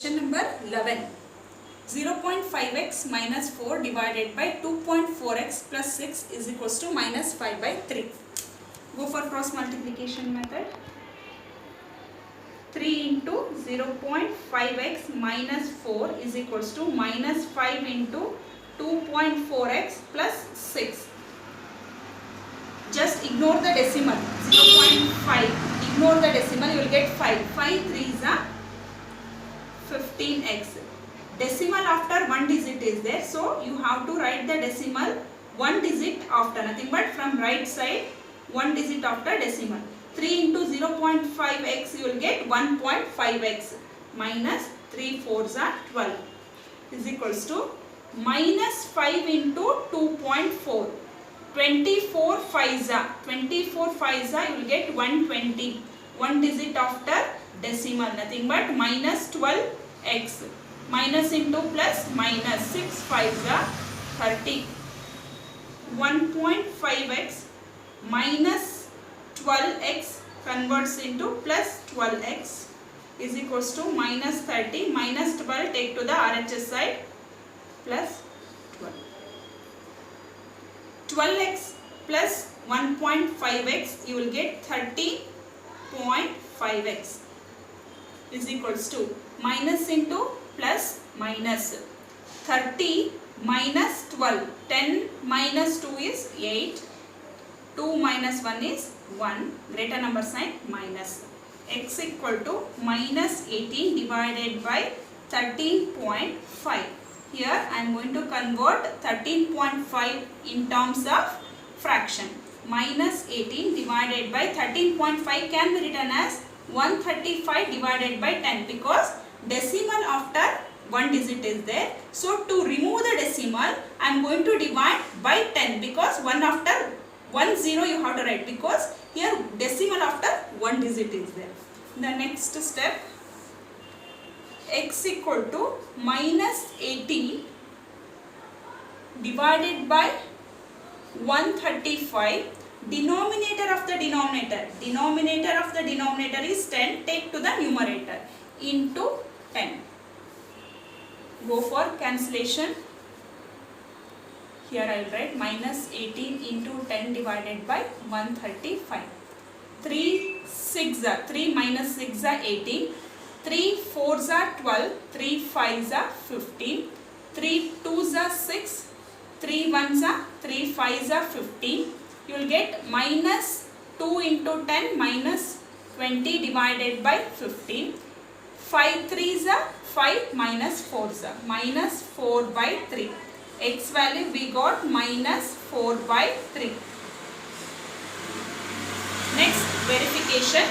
Question number 11. 0.5x minus 4 divided by 2.4x plus 6 is equals to minus 5 by 3. Go for cross multiplication method. 3 into 0.5x minus 4 is equals to minus 5 into 2.4x plus 6. Just ignore the decimal. 0.5. Ignore the decimal. You will get 5. 5 3s are 15x. Decimal after one digit is there, so you have to write the decimal one digit after, nothing but from right side one digit after decimal. 3 into 0.5x you will get 1.5x minus 3 4s are 12 is equals to minus 5 into 2.4. 24 5s are you will get 120. One digit after decimal, nothing but minus 12x. Minus into plus minus 6 5s are 30. 1.5x minus 12x converts into plus 12x is equals to minus 30. Minus 12 take to the RHS side plus 12. 12x plus 1.5x you will get 30.5x is equals to minus into plus minus 30 minus 12. 10 minus 2 is 8. 2 minus 1 is 1. Greater number sign minus. X equal to minus 18 divided by 13.5. Here I am going to convert 13.5 in terms of fraction. Minus 18 divided by 13.5 can be written as 135 divided by 10 because decimal after one digit is there. So to remove the decimal I am going to divide by 10 because 1 after 1 0 you have to write because here decimal after one digit is there. The next step, x equal to minus 18 divided by 135. Denominator of the denominator is 10, take to the numerator into 10. Go for cancellation. Here I will write minus 18 into 10 divided by 135. 3 6 are 3 minus 6 are 18. 3 4s are 12. 3 5s are 15. 3 2s are 6. 3 1s are 3 5s are 15. You will get minus 2 into 10 minus 20 divided by 15. 5 3s are 5 minus 4s are minus 4 by 3. X value we got minus 4 by 3. Next, verification.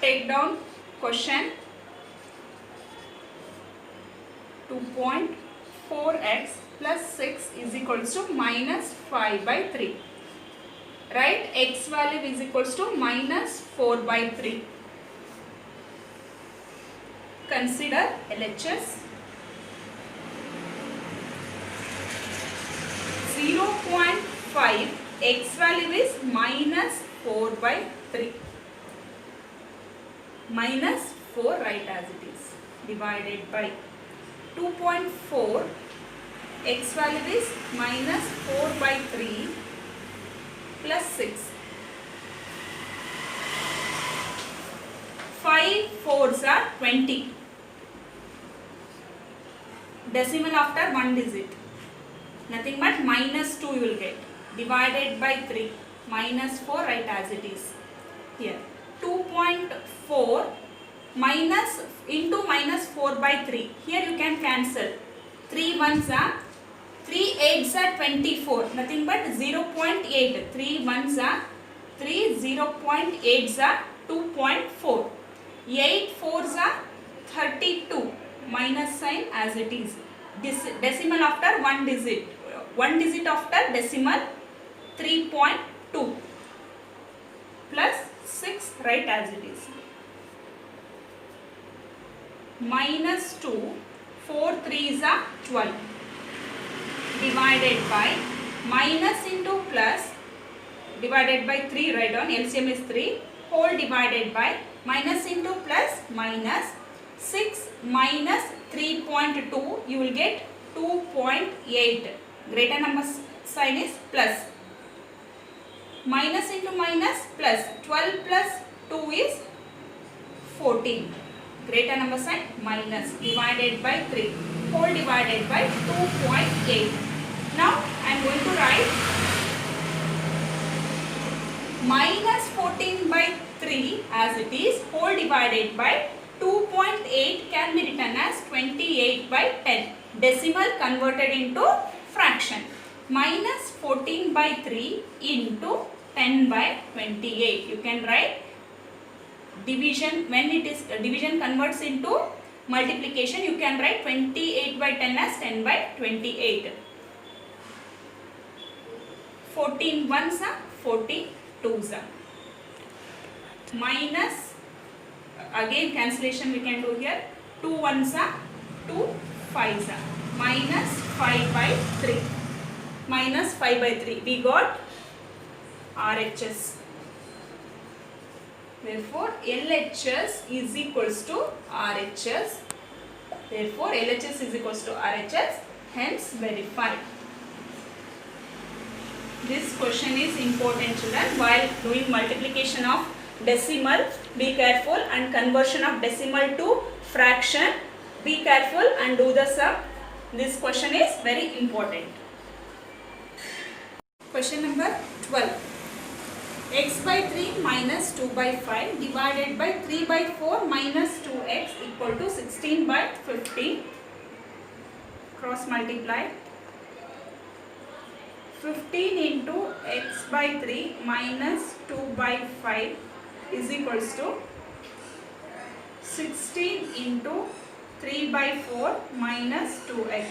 Take down question. 2.4x plus 6 is equals to minus 5 by 3. Right, x value is equals to minus 4 by 3. Consider LHS. 0.5 x value is minus 4 by 3. Minus 4 write as it is divided by 2.4 x value is minus 4 by 3 plus 6. 5 4s are 20. Decimal after one digit, nothing but minus 2 you will get divided by 3. Minus 4 write as it is here. 2.4 minus into minus 4 by 3. Here you can cancel. 3 1s are 3 8s are 24. Nothing but 0.8. 3 1s are 3. 0.8s are 2.4. 8 4s are 32. Minus sign as it is. Decimal after one digit. One digit after decimal 3.2 plus 6 write as it is. Minus 2. 4 3s are 12 divided by minus into plus divided by 3, write down, LCM is 3, whole divided by minus into plus minus 6 minus 3.2, you will get 2.8. Greater number sign is plus. Minus into minus plus, 12 plus 2 is 14. Greater number sign minus, divided by 3, whole divided by 2.8. Now I am going to write minus 14 by 3 as it is, whole divided by 2.8 can be written as 28 by 10. Decimal converted into fraction. Minus 14 by 3 into 10 by 28. You can write division, when it is division converts into multiplication, you can write 28 by 10 as 10 by 28. 14 ones are 14 twos are. Minus, again cancellation we can do here, 2 ones are 2 fives are. Minus 5 by 3. Minus 5 by 3. We got RHS. Therefore, LHS is equals to RHS. Therefore, LHS is equals to RHS. Hence, verified. This question is important, children. While doing multiplication of decimal, be careful, and conversion of decimal to fraction, be careful and do the sum. This question is very important. Question number 12. X by 3 minus 2 by 5 divided by 3 by 4 minus 2x equal to 16 by 15. Cross multiply. 15 into x by 3 minus 2 by 5 is equals to 16 into 3 by 4 minus 2x.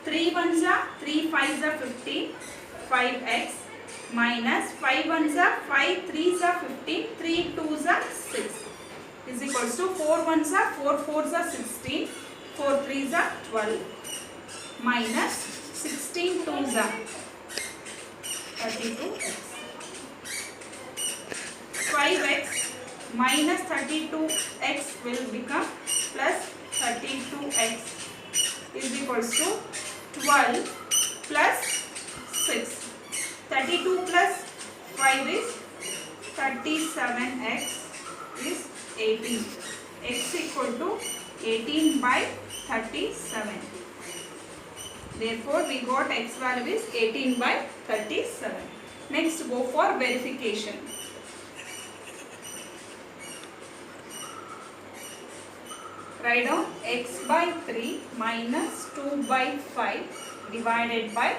3 ones are 3 5s are 15, 5x minus 5 ones are 5 3s are 15, 3 2s are 6 is equals to 4 ones are 4 4s are 16, 4 3s are 12 minus 16 2s are 32x. 5x minus 32x will become plus 32x is equals to 12 plus 6. 32 plus 5 is 37x is 18. X equal to 18 by 37. Therefore, we got x value is 18 by 37. Next, go for verification. Write down x by 3 minus 2 by 5 divided by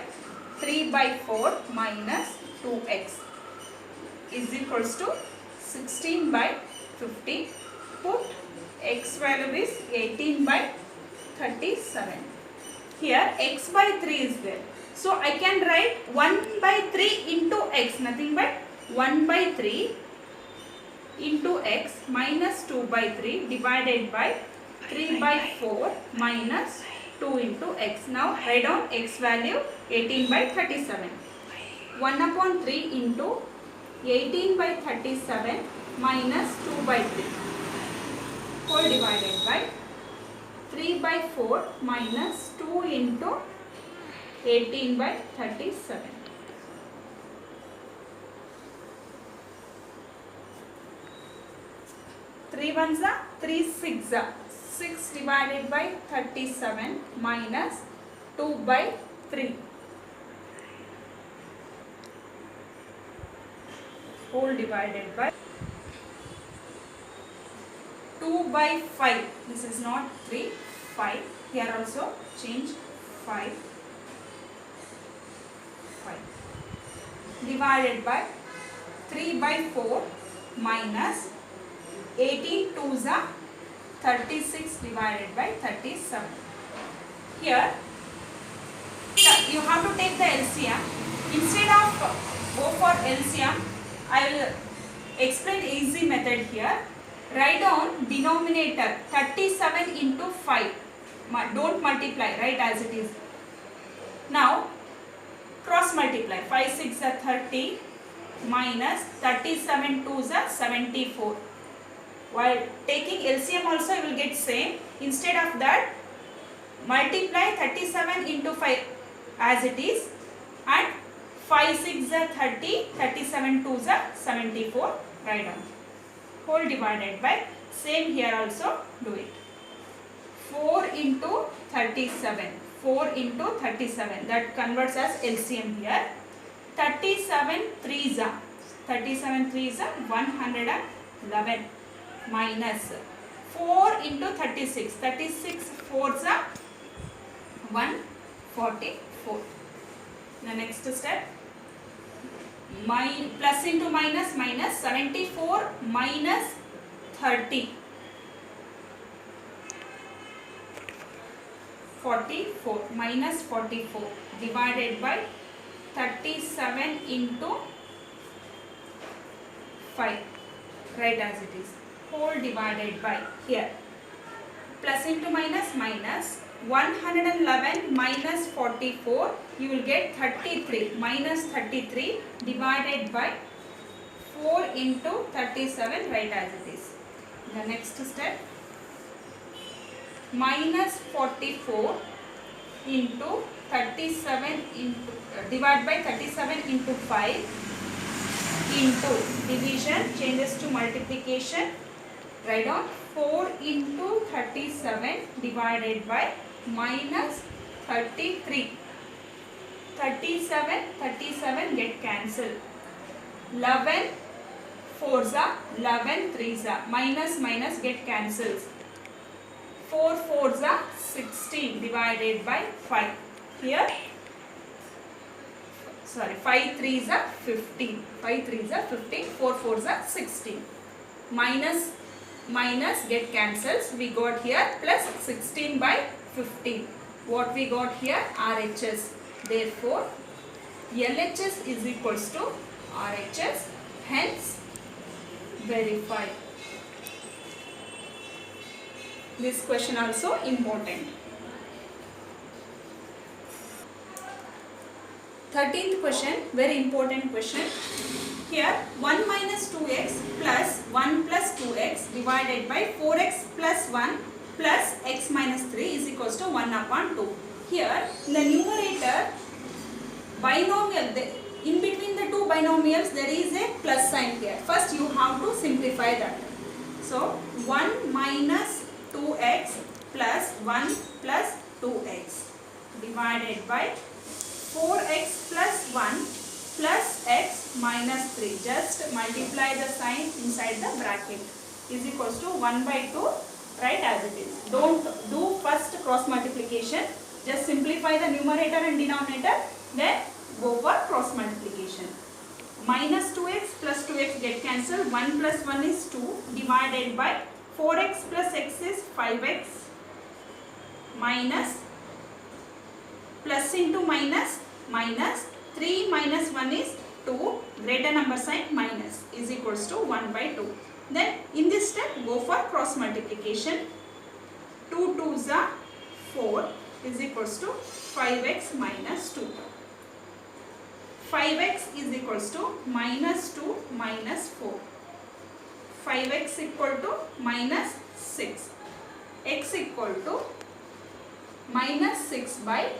3 by 4 minus 2x is equals to 16 by 50. Put x value is 18 by 37. Here x by 3 is there. So I can write 1 by 3 into x, nothing but 1 by 3 into x minus 2 by 3 divided by 3 by 4 minus 2 into x. Now write down x value 18 by 37. 1 upon 3 into 18 by 37 minus 2 by 3 whole divided by 3 by 4 minus 2 into 18 by 37. Three ones are 3 6 are 6 divided by 37 minus 2 by 3 whole divided by 2 by 5. This is not 3, 5. Here also change 5. Divided by 3 by 4 minus 18 2s are 36 divided by 37. Here you have to take the LCM. Instead of go for LCM, I will explain easy method here. Write down denominator 37 into 5. Don't multiply, write as it is. Now Cross multiply. 5 6 are 30 minus 37 2s are 74. While taking LCM also you will get same. Instead of that, multiply 37 into 5 as it is, and 5 6 are 30, 37 2s are 74. Write down. Whole divided by, same here also do it. 4 into 37. 4 into 37, that converts as LCM here. 37 3s are 111 minus 4 into 36. 36 4s are 144. The next step, plus into minus, minus 74 minus 30. 44 minus 44 divided by 37 into 5. Write as it is. Whole divided by, here plus into minus, minus 111 minus 44, you will get 33. Minus 33 divided by 4 into 37. Write as it is. The next step, minus 44 into 37 into divide by 37 into 5 into division changes to multiplication. Write down 4 into 37 divided by minus 33. 37 get cancelled. 11 4s are 11 3s are minus minus get cancelled. 4 4s are 16 divided by 5. Here, sorry, 5 3s are 15. 5 3s are 15. 4 4s are 16. Minus minus get cancels. We got here plus 16 by 15. What we got here? RHS. Therefore, LHS is equals to RHS. Hence, verify. This question also important. 13th question, very important question. Here 1 minus 2x plus 1 plus 2x divided by 4x plus 1 plus x minus 3 is equals to 1 upon 2. Here in the numerator, binomial, in between the two binomials there is a plus sign here. First you have to simplify that. So 1 minus 2x plus 1 plus 2x divided by 4x plus 1 plus x minus 3. Just multiply the sign inside the bracket is equals to 1 by 2. Write as it is. Don't do first cross multiplication. Just simplify the numerator and denominator. Then go for cross multiplication. Minus 2x plus 2x get cancelled. 1 plus 1 is 2 divided by 4x plus x is 5x minus plus into minus minus 3 minus 1 is 2, greater number sign minus is equals to 1 by 2. Then in this step go for cross multiplication. 2 2s are 4 is equals to 5x minus 2. 5x is equals to minus 2 minus 4. 5x equal to minus 6. X equal to minus 6 by,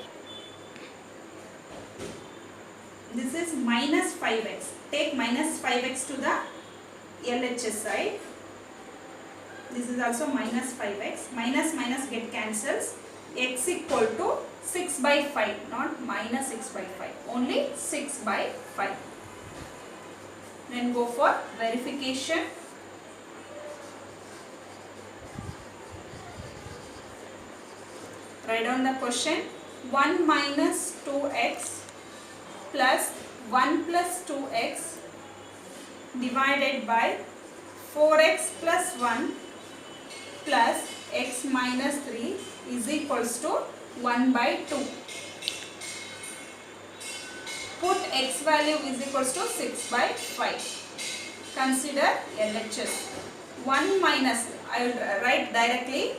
this is minus 5x. Take minus 5x to the LHS side. This is also minus 5x. Minus minus get cancels. X equal to 6 by 5, not minus 6 by 5. Only 6 by 5. Then go for verification. Write down the question. 1 minus 2x plus 1 plus 2x divided by 4x plus 1 plus x minus 3 is equals to 1 by 2. Put x value is equals to 6 by 5. Consider LHS. 1 minus, I will write directly,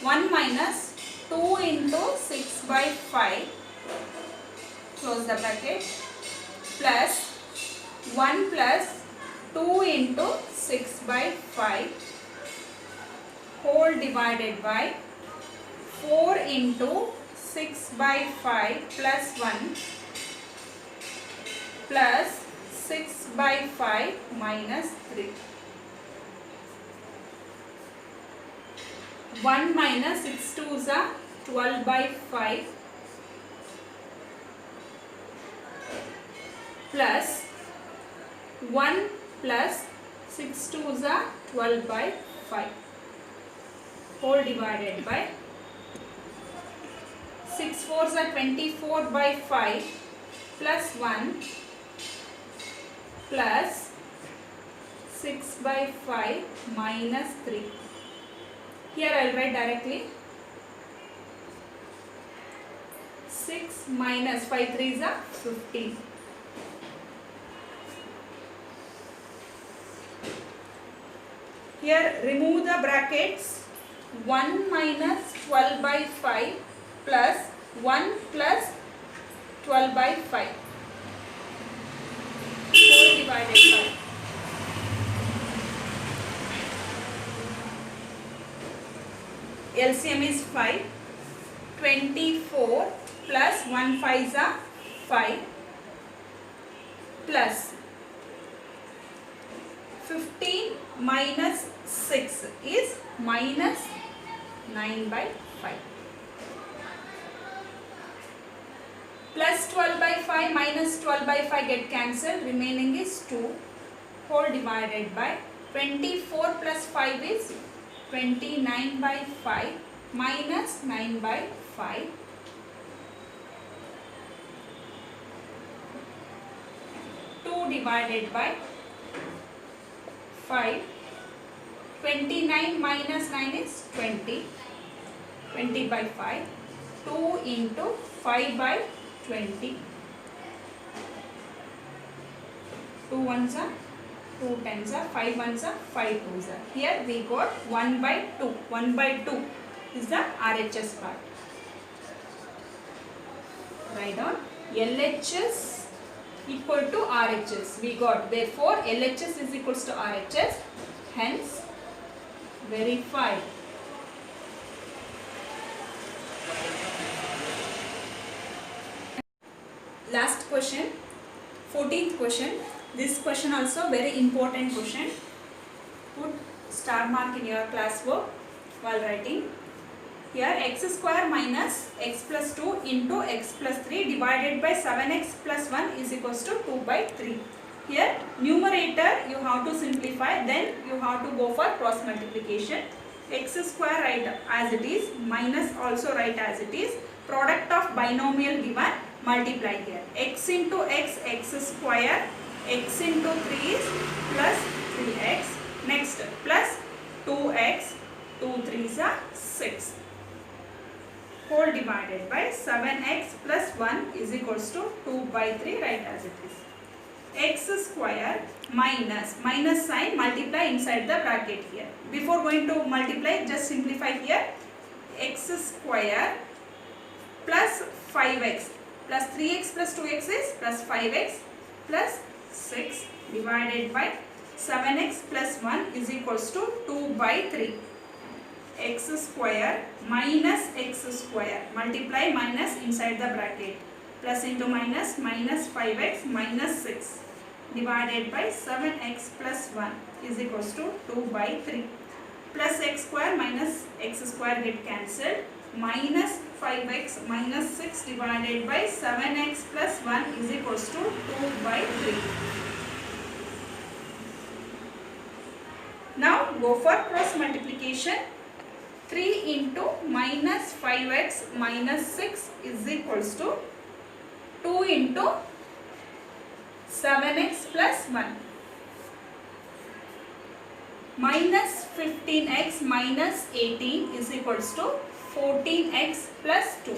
1 minus 2 into 6 by 5 close the bracket, plus 1 plus 2 into 6 by 5 whole divided by 4 into 6 by 5 plus 1 plus 6 by 5 minus 3. 1 minus 6 2s are 12 by 5 plus 1 plus 6 2s are 12 by 5 whole divided by 6 4s are 24 by 5 plus 1 plus 6 by 5 minus 3. Here I will write directly 6 minus 5 3s are 15. Here remove the brackets. 1 minus 12 by 5 plus 1 plus 12 by 5 whole divided by LCM is 5. 24 plus 1 5s are 5 plus 15 minus 6 is minus 9 by 5 plus 12 by 5 minus 12 by 5 get cancelled, remaining is 2 whole divided by 24 plus 5 is 29 by 5 minus 9 by 5 2 divided by 5. 29 minus 9 is 20. 20 by 5. 2 into 5 by 20. 2 ones are 2 tens are 5 ones are 5 twos are. Here we got 1 by 2. 1 by 2 is the RHS part. Write down LHS equal to RHS. We got, therefore LHS is equals to RHS. Hence verified. Last question, 14th question. This question also very important question. Put star mark in your classwork while writing. Here x square minus x plus 2 into x plus 3 divided by 7x plus 1 is equals to 2 by 3. Here numerator you have to simplify, then you have to go for cross multiplication. X square write as it is, minus also write as it is. Product of binomial given, multiply here. X into x, x square, x into 3 is plus 3x. Next plus 2x, 2 3s are 6. Whole divided by 7x plus 1 is equals to 2 by 3, write as it is. X square minus sign, multiply inside the bracket here. Before going to multiply, just simplify here. X square plus 5x plus 3x plus 2x is plus 5x plus 6 divided by 7x plus 1 is equals to 2 by 3. X square minus x square, multiply minus inside the bracket, plus into minus, minus 5x minus 6 divided by 7x plus 1 is equals to 2 by 3. Plus x square minus x square get cancelled, minus 5x minus 6 divided by 7x plus 1 is equals to 2 by 3. Now go for cross multiplication. 3 into minus 5x minus 6 is equals to 2 into 7x plus 1. Minus 15x minus 18 is equals to 14x plus 2.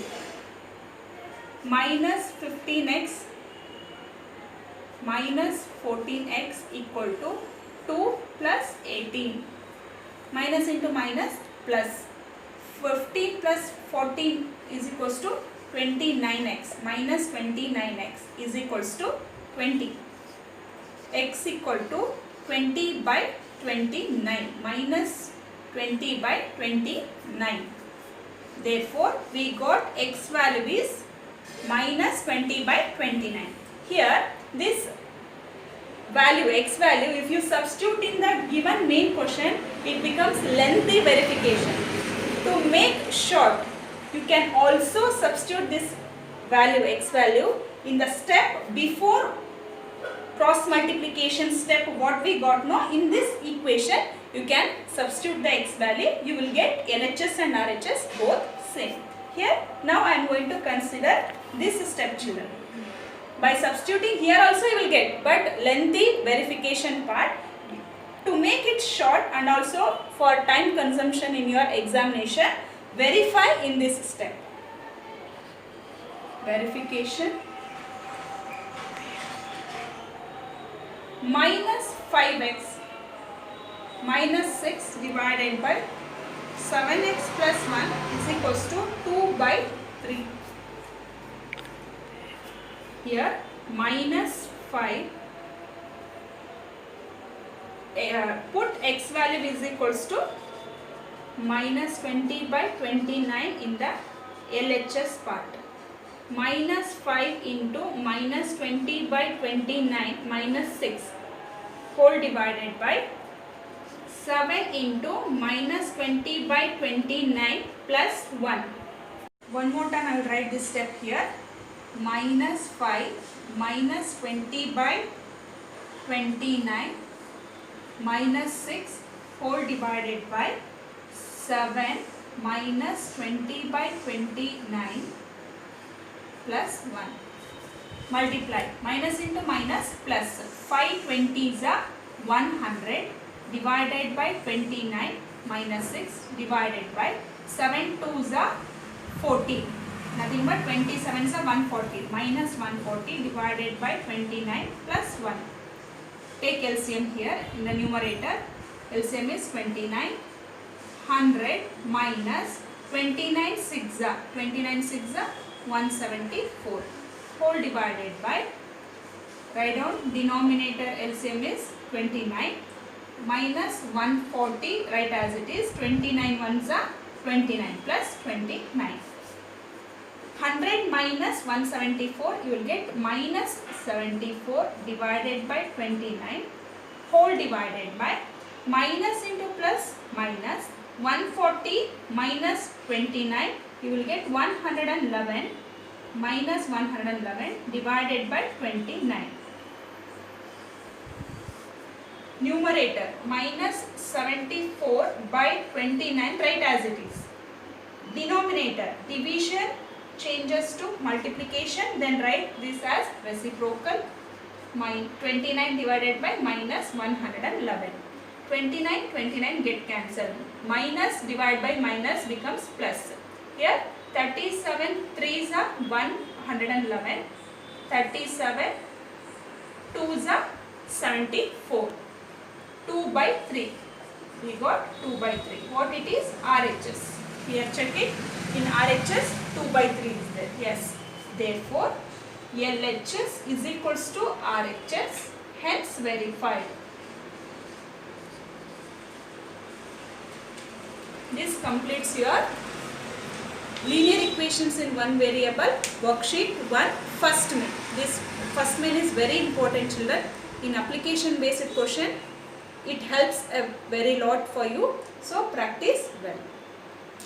Minus 15x minus 14x equal to 2 plus 18. Minus into minus plus 15 plus 14 is equals to 29x minus 29x is equals to 20. X equal to 20 by 29 minus 20 by 29. Therefore, we got x value is minus 20 by 29. Here, this value, x value, if you substitute in the given main question, it becomes lengthy verification. To make short, you can also substitute this value, x value, in the step before cross multiplication step. What we got now in this equation, you can substitute the x value, you will get LHS and RHS both same. Here, now I am going to consider this step, children. By substituting here also you will get, but lengthy verification part. To make it short and also for time consumption in your examination, verify in this step. Verification. Minus 5x minus 6 divided by 7x plus 1 is equals to 2 by 3. Here minus 5, put x value is equals to minus 20 by 29 in the LHS part. Minus 5 into minus 20 by 29 minus 6 whole divided by 7 into minus 20 by 29 plus 1. One more time I will write this step here. Minus 5 minus 20 by 29 minus 6 whole divided by 7 minus 20 by 29 plus 1. Multiply. Minus into minus plus. 5 20s are 100 divided by 29 minus 6 divided by 7 2s are 40. Nothing but 27s are 140. Minus 140 divided by 29 plus 1. Take LCM here in the numerator. LCM is 29. 100 minus 29 6 are 174 whole divided by, write down denominator LCM is 29 minus 140, write as it is, 29 ones are 29 plus 29. 100 minus 174, you will get minus 74 divided by 29 whole divided by, minus into plus minus 140 minus 29, you will get 111 minus 111 divided by 29. Numerator minus 74 by 29, write as it is. Denominator division changes to multiplication, then write this as reciprocal. 29 divided by minus 111. 29 get cancelled. Minus divided by minus becomes plus. Here 37 3s are 111. 37 2s are 74. 2 by 3. We got 2 by 3. What it is? RHS. Here check it. In RHS 2 by 3 is there. Yes. Therefore LHS is equals to RHS. Hence verified. This completes your linear equations in one variable worksheet 1 first main. This first main is very important, children. In application based question, it helps a very lot for you. So practice well.